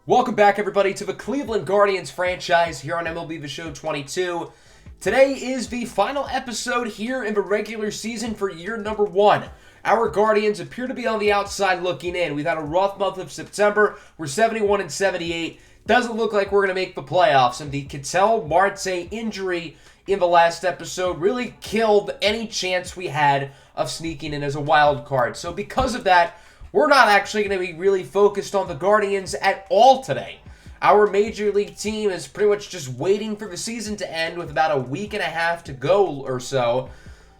Welcome back, everybody, to the Cleveland Guardians franchise here on MLB The Show 22. Today is the final episode here in the regular season for year number 1. Our Guardians appear to be on the outside looking in. We've had a rough month of September. We're 71 and 78. Doesn't look like we're going to make the playoffs. And the Ketel Marte injury in the last episode really killed any chance we had of sneaking in as a wild card. So because of that, we're not actually going to be really focused on the Guardians at all today. Our Major League team is pretty much just waiting for the season to end with about a week and a half to go or so.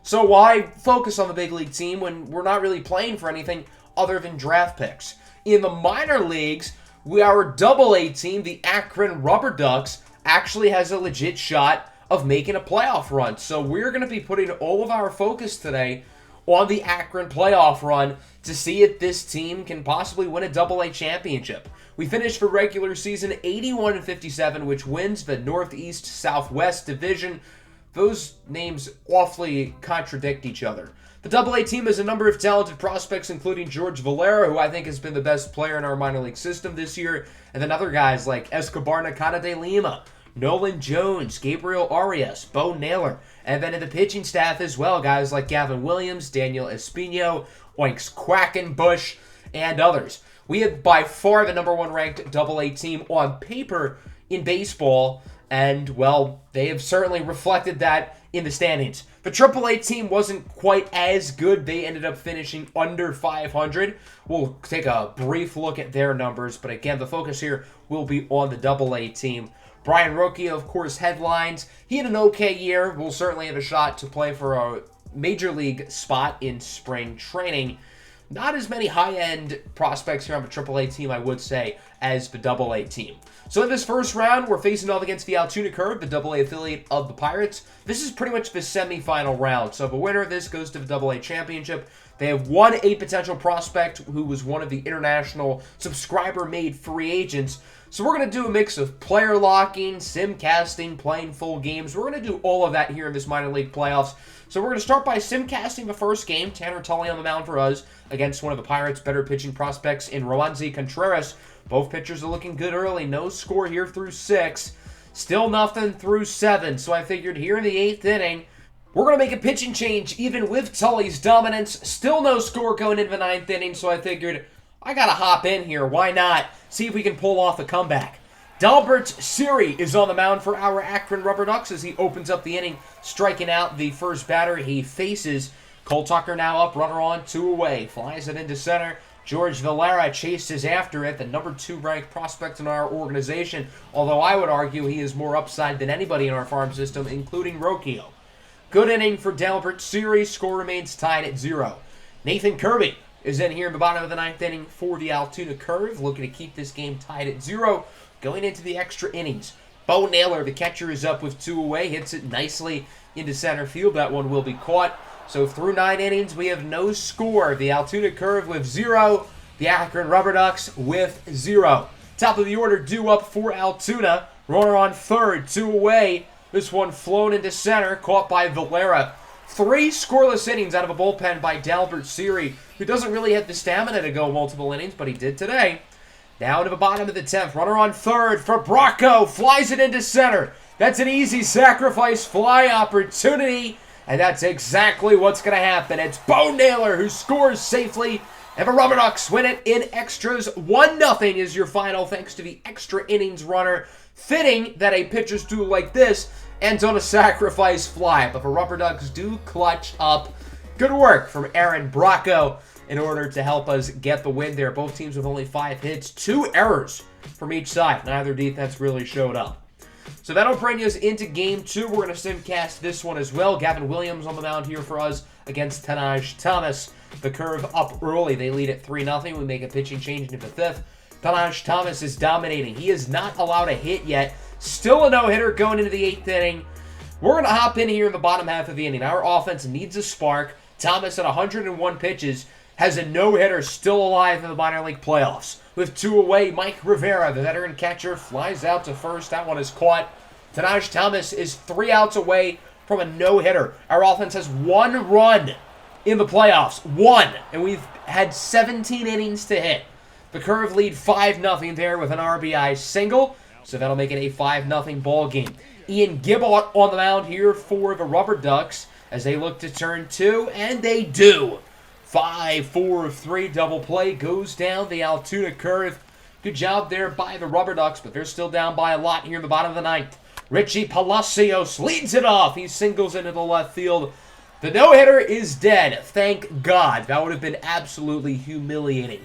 So why focus on the big league team when we're not really playing for anything other than draft picks? In the minor leagues, our Double-A team, the Akron Rubber Ducks, actually has a legit shot of making a playoff run. So we're going to be putting all of our focus today on the Akron playoff run to see if this team can possibly win a Double-A championship. We finished for regular season 81 and 57, which wins the Northeast Southwest division. Those names awfully contradict each other. The Double-A team has a number of talented prospects, including George Valera, who I think has been the best player in our minor league system this year, and then other guys like Escobar Nakata de Lima, Nolan Jones, Gabriel Arias, Bo Naylor, and then in the pitching staff as well, guys like Gavin Williams, Daniel Espino, Oinks Quackenbush, and others. We have by far the number 1 ranked Double-A team on paper in baseball, and, well, they have certainly reflected that in the standings. The Triple-A team wasn't quite as good. They ended up finishing under 500. We'll take a brief look at their numbers, but again, the focus here will be on the Double-A team. Brian Rocchio, of course, headlines. He had an okay year. We'll certainly have a shot to play for a major league spot in spring training. Not as many high-end prospects here on the Triple-A team, I would say, as the Double-A team. So in this first round, we're facing off against the Altoona Curve, the Double-A affiliate of the Pirates. This is pretty much the semifinal round. So the winner of this goes to the Double-A championship. They have a potential prospect who was one of the international subscriber-made free agents. So we're going to do a mix of player locking, sim casting, playing full games. We're going to do all of that here in this minor league playoffs. So we're going to start by sim casting the first game. Tanner Tully on the mound for us against one of the Pirates' better pitching prospects in Roansy Contreras. Both pitchers are looking good early. No score here through 6. Still nothing through 7. So I figured here in the 8th inning, we're going to make a pitching change even with Tully's dominance. Still no score going into the 9th inning. So I figured I got to hop in here. Why not? See if we can pull off a comeback. Delbert Siri is on the mound for our Akron Rubber Ducks as he opens up the inning, striking out the first batter he faces. Cole Tucker now up, runner on, 2 away. Flies it into center. George Valera chases after it, the number 2 ranked prospect in our organization, although I would argue he is more upside than anybody in our farm system, including Rocchio. Good inning for Delbert Siri. Score remains tied at 0. Nathan Kirby is in here in the bottom of the 9th inning for the Altoona Curve, looking to keep this game tied at 0. Going into the extra innings, Bo Naylor, the catcher, is up with 2 away, hits it nicely into center field. That one will be caught. So through 9 innings, we have no score. The Altoona Curve with 0, the Akron Rubber Ducks with 0. Top of the order due up for Altoona. Runner on third, 2 away. This one flown into center, caught by Valera. 3 scoreless innings out of a bullpen by Delbert Siri, who doesn't really have the stamina to go multiple innings, but he did today. Down to the bottom of the 10th. Runner on third for Bracco. Flies it into center. That's an easy sacrifice fly opportunity. And that's exactly what's going to happen. It's Bo Naylor who scores safely. And the Rubber Ducks win it in extras. 1-0 is your final thanks to the extra innings runner. Fitting that a pitcher's duel like this ends on a sacrifice fly. But the Rubber Ducks do clutch up. Good work from Aaron Bracco in order to help us get the win there. Both teams with only 5 hits, 2 errors from each side. Neither defense really showed up. So that'll bring us into Game 2. We're going to simcast this one as well. Gavin Williams on the mound here for us against Tanaj Thomas. The Curve up early. They lead at 3-0. We make a pitching change into the 5th. Tanaj Thomas is dominating. He is not allowed a hit yet. Still a no-hitter going into the 8th inning. We're going to hop in here in the bottom half of the inning. Our offense needs a spark. Thomas at 101 pitches has a no-hitter still alive in the minor league playoffs. With 2 away, Mike Rivera, the veteran catcher, flies out to first. That one is caught. Tanaj Thomas is 3 outs away from a no-hitter. Our offense has 1 run in the playoffs. 1. And we've had 17 innings to hit. The Curve lead 5-0 there with an RBI single, so that'll make it a 5-0 ball game. Ian Gibbott on the mound here for the Rubber Ducks as they look to turn 2, and they do. 5-4-3 double play goes down the Altoona Curve. Good job there by the Rubber Ducks, but they're still down by a lot here in the bottom of the ninth. Richie Palacios leads it off. He singles into the left field. The no-hitter is dead. Thank God. That would have been absolutely humiliating.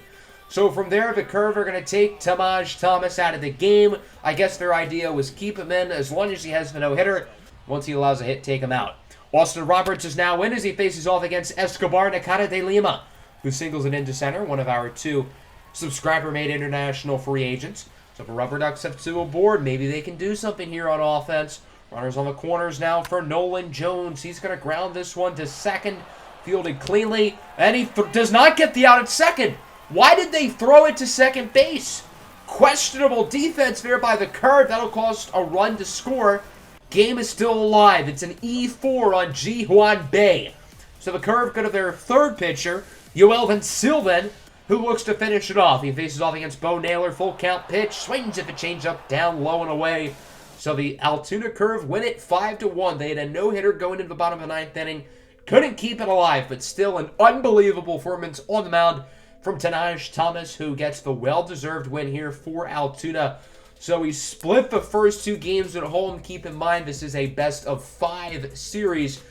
So from there, the Curve are going to take Tamaj Thomas out of the game. I guess their idea was keep him in as long as he has the no-hitter. Once he allows a hit, take him out. Austin Roberts is now in as he faces off against Escobar Nakata de Lima, who singles it into center, one of our 2 subscriber-made international free agents. So the Rubber Ducks have 2 aboard. Maybe they can do something here on offense. Runners on the corners now for Nolan Jones. He's going to ground this one to second, fielded cleanly, and he does not get the out at second. Why did they throw it to second base? Questionable defense there by the Curve. That'll cost a run to score. Game is still alive. It's an E4 on Ji Hwan Bae. So the Curve go to their 3rd pitcher, Yoelvin Sylvan, who looks to finish it off. He faces off against Bo Naylor. Full count pitch. Swings at the changeup down low and away. So the Altoona Curve win it 5-1. They had a no-hitter going into the bottom of the 9th inning. Couldn't keep it alive, but still an unbelievable performance on the mound from Tamaj Thomas, who gets the well-deserved win here for Altoona. So we split the first 2 games at home. Keep in mind, this is a best-of-5 series.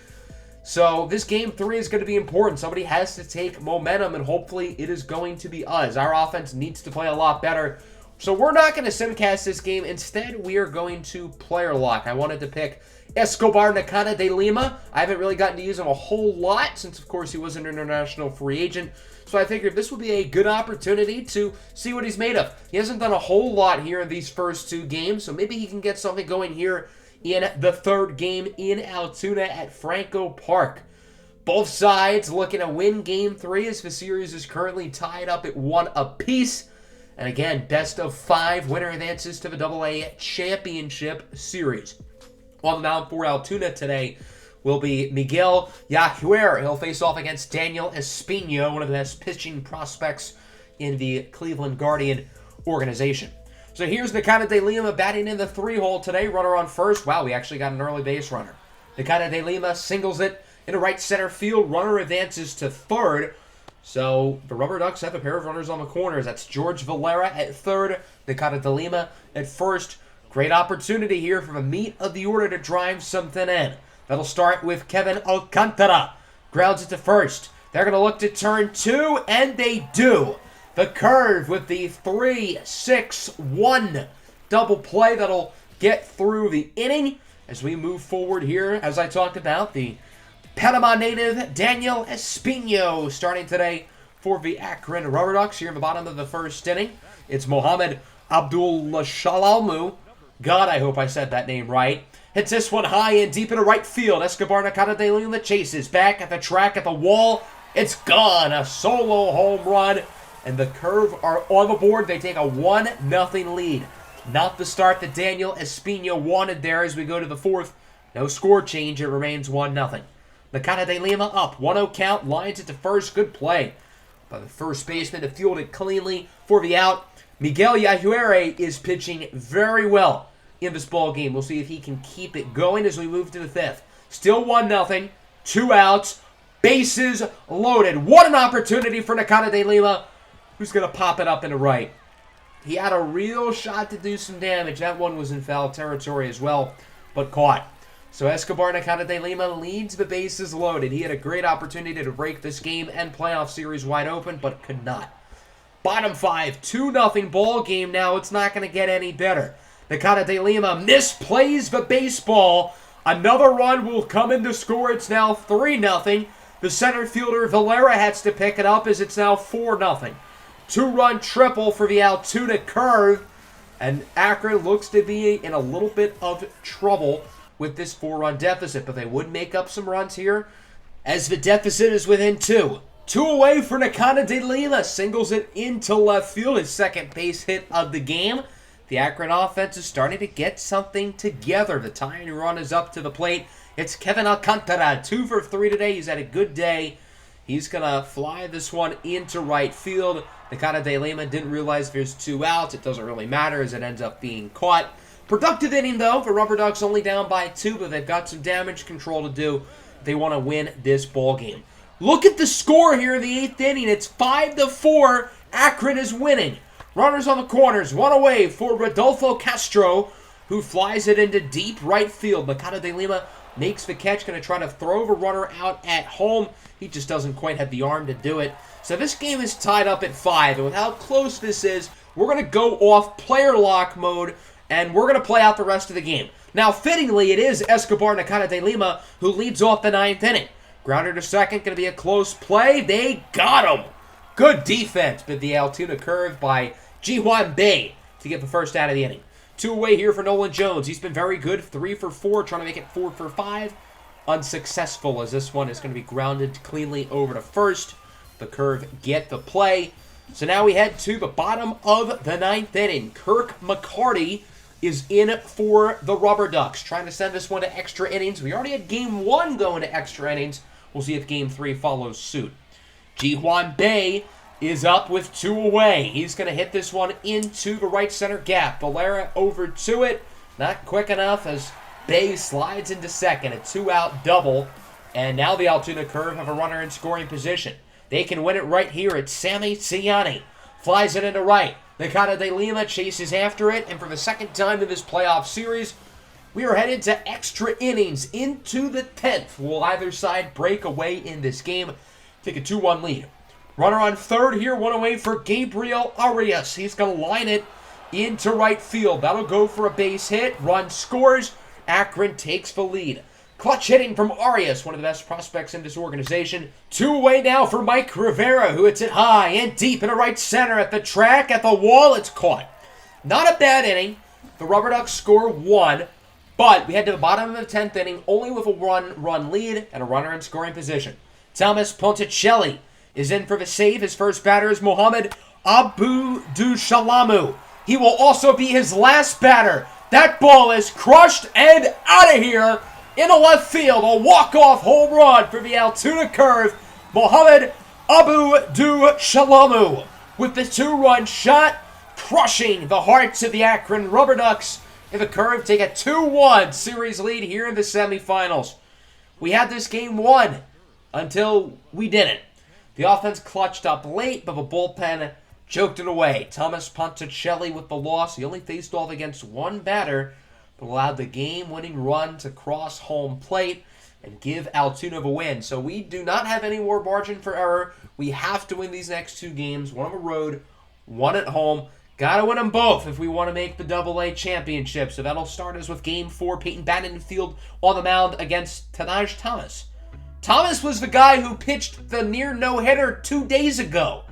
So this game 3 is going to be important. Somebody has to take momentum, and hopefully it is going to be us. Our offense needs to play a lot better. So we're not going to simcast this game. Instead, we are going to player lock. I wanted to pick Escobar Nakata de Lima. I haven't really gotten to use him a whole lot since, of course, he was an international free agent. So I figured this would be a good opportunity to see what he's made of. He hasn't done a whole lot here in these first 2 games, so maybe he can get something going here in the 3rd game in Altoona at Franco Park. Both sides looking to win Game 3 as the series is currently tied up at 1 apiece. And again, best of 5 winner advances to the AA Championship Series. On the mound for Altoona today will be Miguel Yahuer. He'll face off against Daniel Espino, one of the best pitching prospects in the Cleveland Guardian organization. So here's Nakata de Lima batting in the 3-hole today. Runner on first. Wow, we actually got an early base runner. Nakata de Lima singles it into right center field. Runner advances to 3rd. So the Rubber Ducks have a pair of runners on the corners. That's George Valera at 3rd, Nakata de Lima at 1st. Great opportunity here for the meat of the order to drive something in. That'll start with Kevin Alcantara. Grounds it to 1st. They're going to look to turn 2, and they do. The Curve with the 3-6-1 double play that'll get through the inning as we move forward here. As I talked about, the Panama native Daniel Espino starting today for the Akron Rubber Ducks here in the bottom of the 1st inning. It's Mohamed Abdul-Shalalmu. God, I hope I said that name right. Hits this one high and deep into right field. Escobar Nakata de Lima chases back at the track at the wall. It's gone. A solo home run. And the Curve are on the board. They take a 1-0 lead. Not the start that Daniel Espino wanted there as we go to the 4th. No score change. It remains 1-0. Nakata de Lima up. 1-0 count. Lines it to 1st. Good play by the first baseman to field it cleanly for the out. Miguel Yahuere is pitching very well in this ball game. We'll see if he can keep it going as we move to the 5th. Still 1-0. 2 outs. Bases loaded. What an opportunity for Nakata de Lima, who's going to pop it up into right. He had a real shot to do some damage. That one was in foul territory as well, but caught. So Escobar Nakata de Lima leads the bases loaded. He had a great opportunity to break this game and playoff series wide open, but could not. Bottom 5, 2-0 ball game now. It's not going to get any better. Nakata de Lima misplays the baseball. Another run will come in to score. It's now 3-0. The center fielder Valera has to pick it up as it's now 4-0. 2-run triple for the Altoona Curve. And Akron looks to be in a little bit of trouble with this 4-run deficit, but they would make up some runs here as the deficit is within 2. 2 away for Nakata de Lima. Singles it into left field. His second base hit of the game. The Akron offense is starting to get something together. The tying run is up to the plate. It's Kevin Alcantara, 2 for 3 today. He's had a good day. He's going to fly this one into right field. Nakata de Lima didn't realize there's 2 outs. It doesn't really matter as it ends up being caught. Productive inning, though, for Rubber Ducks, only down by 2, but they've got some damage control to do. They want to win this ball game. Look at the score here in the 8th inning. It's 5-4. Akron is winning. Runners on the corners, 1 away for Rodolfo Castro, who flies it into deep right field. Nakata de Lima makes the catch, going to try to throw the runner out at home. He just doesn't quite have the arm to do it. So this game is tied up at 5, and with how close this is, we're going to go off player lock mode, and we're going to play out the rest of the game. Now, fittingly, it is Escobar Nakata de Lima who leads off the 9th inning. Grounder to second, going to be a close play. They got him. Good defense, but the Altoona curve by Ji-Hwan Bae to get the first out of the inning. 2 away here for Nolan Jones. He's been very good, 3 for 4, trying to make it 4 for 5. Unsuccessful, as this one is going to be grounded cleanly over to first. The curve get the play. So now we head to the bottom of the 9th inning. Kirk McCarty is in for the Rubber Ducks, trying to send this one to extra innings. We already had Game 1 going to extra innings. We'll see if Game 3 follows suit. Ji-Hwan Bae is up with 2 away. He's going to hit this one into the right center gap. Valera over to it. Not quick enough as Bae slides into second. A 2-out double. And now the Altoona Curve have a runner in scoring position. They can win it right here. It's Sammy Ciani. Flies it into right. Nakata de Lima chases after it. And for the second time in this playoff series, we are headed to extra innings into the 10th. Will either side break away in this game? Take a 2-1 lead. Runner on third here, 1 away for Gabriel Arias. He's going to line it into right field. That'll go for a base hit. Run scores. Akron takes the lead. Clutch hitting from Arias, one of the best prospects in this organization. 2 away now for Mike Rivera, who hits it high and deep into right center at the track, at the wall. It's caught. Not a bad inning. The Rubber Ducks score 1, but we head to the bottom of the 10th inning only with a run lead and a runner in scoring position. Thomas Ponticelli is in for the save. His first batter is Mohamed Abou-Dushalamu. He will also be his last batter. That ball is crushed and out of here into left field. A walk-off home run for the Altoona Curve. Mohamed Abou-Dushalamu with the 2-run shot, crushing the hearts of the Akron Rubber Ducks. And the Curve take a 2-1 series lead here in the semifinals. We had this game won until we didn't. The offense clutched up late, but the bullpen choked it away. Thomas Ponticelli with the loss. He only faced off against 1 batter, but allowed the game-winning run to cross home plate and give Altoona the win. So we do not have any more margin for error. We have to win these next 2 games. 1 on the road, 1 at home. Got to win them both if we want to make the AA championship. So that'll start us with Game 4. Peyton Battenfield on the mound against Tanaj Thomas. Thomas was the guy who pitched the near no-hitter 2 days ago.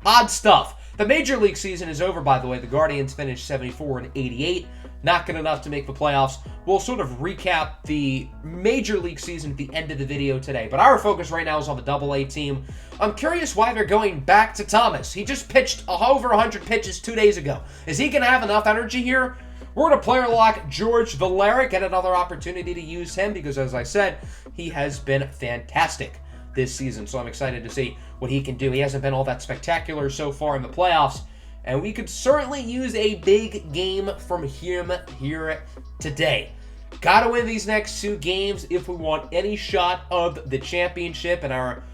Odd stuff. The Major League season is over, by the way. The Guardians finished 74-88. Not good enough to make the playoffs. We'll sort of recap the Major League season at the end of the video today. But our focus right now is on the AA team. I'm curious why they're going back to Thomas. He just pitched over 100 pitches 2 days ago. Is he going to have enough energy here? We're going to player lock George Valera, get another opportunity to use him because, as I said, he has been fantastic this season. So I'm excited to see what he can do. He hasn't been all that spectacular so far in the playoffs, and we could certainly use a big game from him here today. Got to win these next 2 games if we want any shot of the championship and our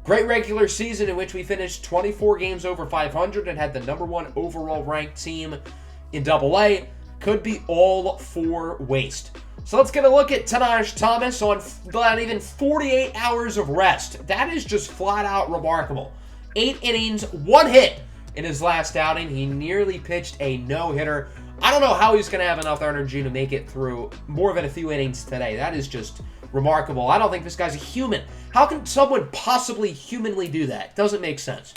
great regular season in which we finished 24 games over 500 and had the #1 overall ranked team in AA. Could be all for waste. So let's get a look at Tanaj Thomas on not even 48 hours of rest. That is just flat out remarkable. 8 innings, 1 hit in his last outing. He nearly pitched a no-hitter. I don't know how he's going to have enough energy to make it through more than a few innings today. That is just remarkable. I don't think this guy's a human. How can someone possibly humanly do that? Doesn't make sense.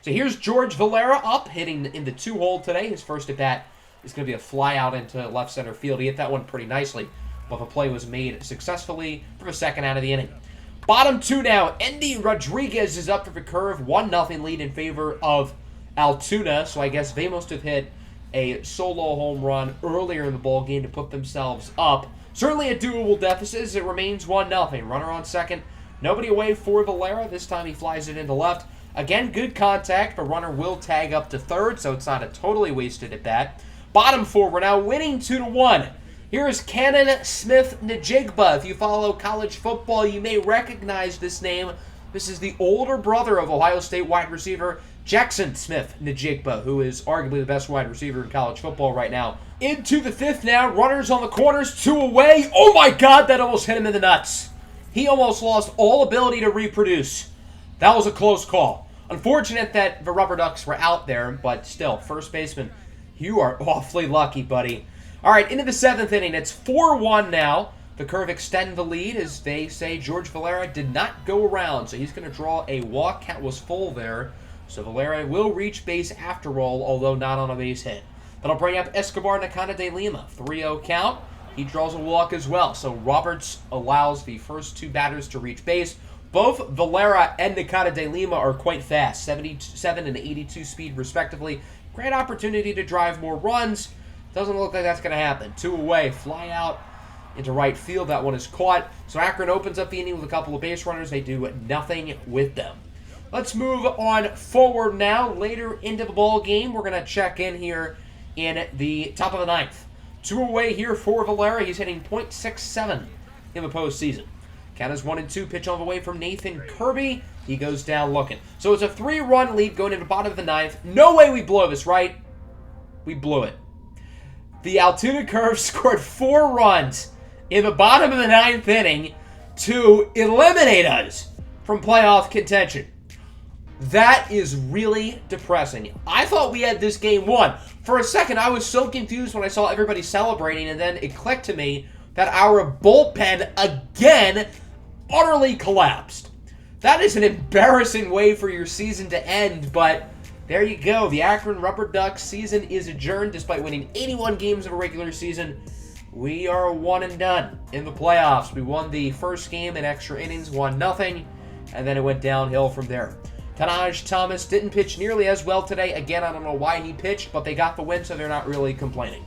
So here's George Valera up, hitting in the 2-hole today. His first at-bat is going to be a fly out into left center field. He hit that one pretty nicely, but the play was made successfully for the second out of the inning. Bottom 2 now. Endy Rodriguez is up for the Curve. 1-0 lead in favor of Altoona, so I guess they must have hit a solo home run earlier in the ball game to put themselves up. Certainly a doable deficit as it remains 1-0. Runner on second. Nobody away for Valera. This time he flies it into left. Again, good contact, but runner will tag up to third, so it's not a totally wasted at bat. Bottom four, we're now winning 2-1. Here is Cannon Smith-Njigba. If you follow college football, you may recognize this name. This is the older brother of Ohio State wide receiver Jackson Smith-Njigba, who is arguably the best wide receiver in college football right now. Into the fifth now. Runners on the corners, 2 away. Oh my God, that almost hit him in the nuts. He almost lost all ability to reproduce. That was a close call. Unfortunate that the Rubber Ducks were out there, but still, first baseman, you are awfully lucky, buddy. All right, into the 7th inning. It's 4-1 now. The Curve extend the lead as they say George Valera did not go around, so he's going to draw a walk. Count was full there, so Valera will reach base after all, although not on a base hit. That'll bring up Escobar Nakata de Lima. 3-0 count. He draws a walk as well, so Roberts allows the first 2 batters to reach base. Both Valera and Nakata de Lima are quite fast, 77 and 82 speed respectively. Great opportunity to drive more runs. Doesn't look like that's going to happen. 2 away, fly out into right field. That one is caught. So Akron opens up the inning with a couple of base runners. They do nothing with them. Let's move on forward now. Later into the ball game, we're going to check in here in the top of the 9th. 2 away here for Valera. He's hitting .67 in the postseason. Count is 1-2. Pitch on the way from Nathan Kirby. He goes down looking. So it's a 3-run lead going into the bottom of the 9th. No way we blow this, right? We blew it. The Altoona Curve scored 4 runs in the bottom of the 9th inning to eliminate us from playoff contention. That is really depressing. I thought we had this game won. For a second, I was so confused when I saw everybody celebrating, and then it clicked to me that our bullpen again utterly collapsed. That is an embarrassing way for your season to end, but there you go. The Akron Rubber Ducks season is adjourned despite winning 81 games of a regular season. We are 1 and done in the playoffs. We won the first game in extra innings, 1-0, and then it went downhill from there. Tanaj Thomas didn't pitch nearly as well today. Again, I don't know why he pitched, but they got the win, so they're not really complaining.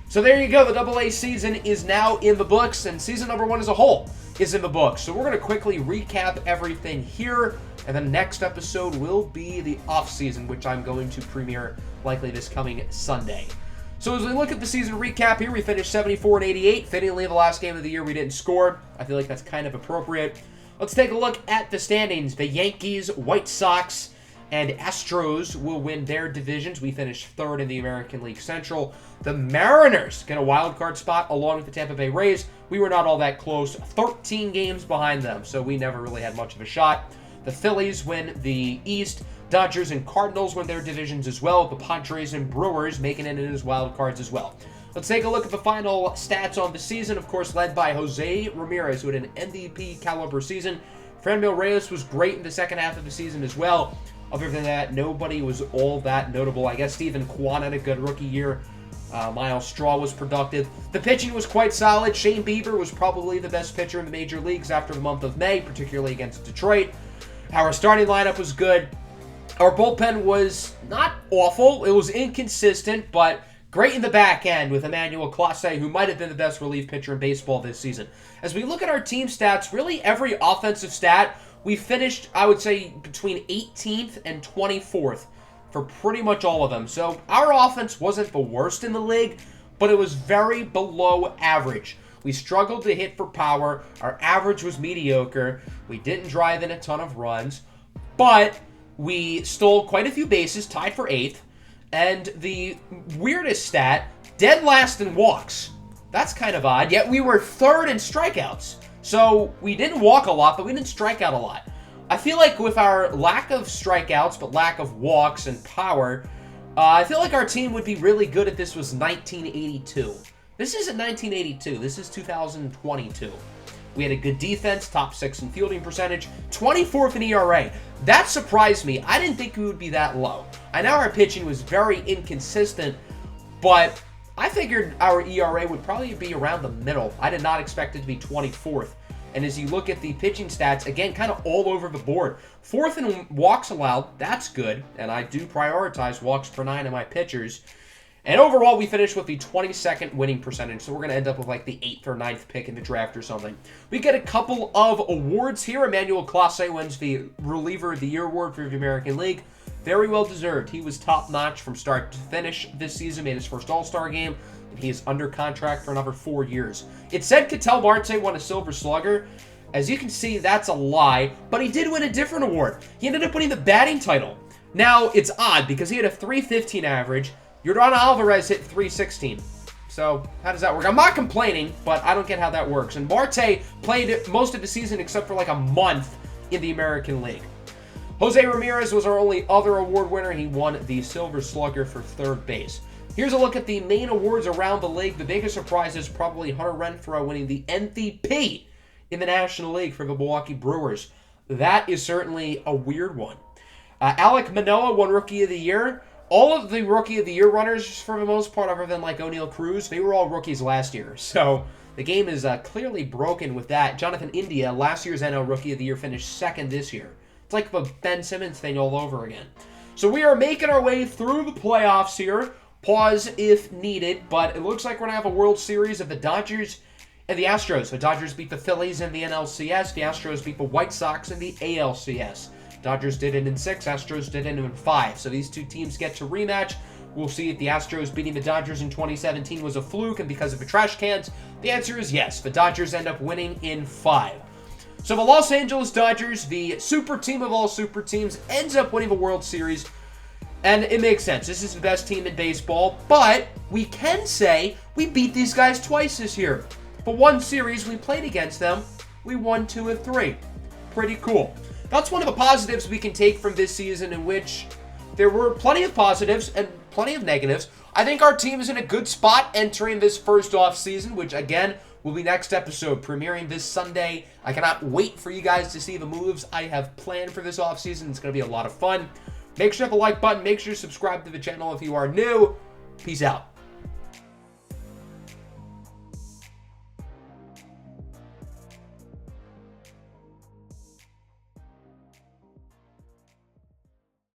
So there you go. The AA season is now in the books, and season number 1 as a whole is in the books. So we're going to quickly recap everything here, and the next episode will be the off-season, which I'm going to premiere likely this coming Sunday. So as we look at the season recap here, we finished 74-88. Fittingly, the last game of the year we didn't score. I feel like that's kind of appropriate. Let's take a look at the standings. The Yankees, White Sox, and Astros will win their divisions. We finished 3rd in the American League Central. The Mariners get a wild card spot along with the Tampa Bay Rays. We were not all that close. 13 games behind them, so we never really had much of a shot. The Phillies win the East. Dodgers and Cardinals win their divisions as well. The Padres and Brewers making it in as wild cards as well. Let's take a look at the final stats on the season, of course, led by Jose Ramirez, who had an MVP caliber season. Franmil Reyes was great in the second half of the season as well. Other than that, nobody was all that notable. I guess Stephen Kwan had a good rookie year. Miles Straw was productive. The pitching was quite solid. Shane Bieber was probably the best pitcher in the major leagues after the month of May, particularly against Detroit. Our starting lineup was good. Our bullpen was not awful. It was inconsistent, but great in the back end with Emmanuel Clase, who might have been the best relief pitcher in baseball this season. As we look at our team stats, really every offensive stat, we finished, I would say, between 18th and 24th for pretty much all of them. So our offense wasn't the worst in the league, but it was very below average. We struggled to hit for power. Our average was mediocre. We didn't drive in a ton of runs, but we stole quite a few bases, tied for 8th. And the weirdest stat, dead last in walks. That's kind of odd, yet we were 3rd in strikeouts. So we didn't walk a lot, but we didn't strike out a lot. I feel like with our lack of strikeouts, but lack of walks and power, I feel like our team would be really good if this was 1982. This isn't 1982, this is 2022. We had a good defense, top 6 in fielding percentage, 24th in ERA. That surprised me. I didn't think we would be that low. I know our pitching was very inconsistent, but I figured our ERA would probably be around the middle. I did not expect it to be 24th. And as you look at the pitching stats, again, kind of all over the board. 4th in walks allowed, that's good. And I do prioritize walks per 9 of my pitchers. And overall, we finished with the 22nd winning percentage, so we're going to end up with like the 8th or 9th pick in the draft or something. We get a couple of awards here. Emmanuel Clase wins the Reliever of the Year award for the American League. Very well deserved. He was top-notch from start to finish this season, made his first All-Star game, and he is under contract for another 4 years. It said Ketel Marte won a Silver Slugger. As you can see, that's a lie, but he did win a different award. He ended up winning the batting title. Now, it's odd because he had a .315 average. Yordan Alvarez hit .316. So, how does that work? I'm not complaining, but I don't get how that works. And Marte played most of the season except for like a month in the American League. Jose Ramirez was our only other award winner. He won the Silver Slugger for third base. Here's a look at the main awards around the league. The biggest surprise is probably Hunter Renfroe winning the MVP in the National League for the Milwaukee Brewers. That is certainly a weird one. Alek Manoah won Rookie of the Year. All of the Rookie of the Year runners, for the most part, other than like O'Neal Cruz, they were all rookies last year. So the game is clearly broken with that. Jonathan India, last year's NL Rookie of the Year, finished second this year. It's like the Ben Simmons thing all over again. So we are making our way through the playoffs here. Pause if needed, but it looks like we're going to have a World Series of the Dodgers and the Astros. The Dodgers beat the Phillies in the NLCS. The Astros beat the White Sox in the ALCS. Dodgers did it in 6. Astros did it in 5. So these two teams get to rematch. We'll see if the Astros beating the Dodgers in 2017 was a fluke and because of the trash cans. The answer is yes. The Dodgers end up winning in 5. So the Los Angeles Dodgers, the super team of all super teams, ends up winning the World Series. And it makes sense. This is the best team in baseball. But we can say we beat these guys twice this year. For one series we played against them, we won 2 of 3. Pretty cool. That's one of the positives we can take from this season, in which there were plenty of positives and plenty of negatives. I think our team is in a good spot entering this first off season, which again will be next episode, premiering this Sunday. I cannot wait for you guys to see the moves I have planned for this off season. It's going to be a lot of fun. Make sure to hit the like button. Make sure to subscribe to the channel if you are new. Peace out.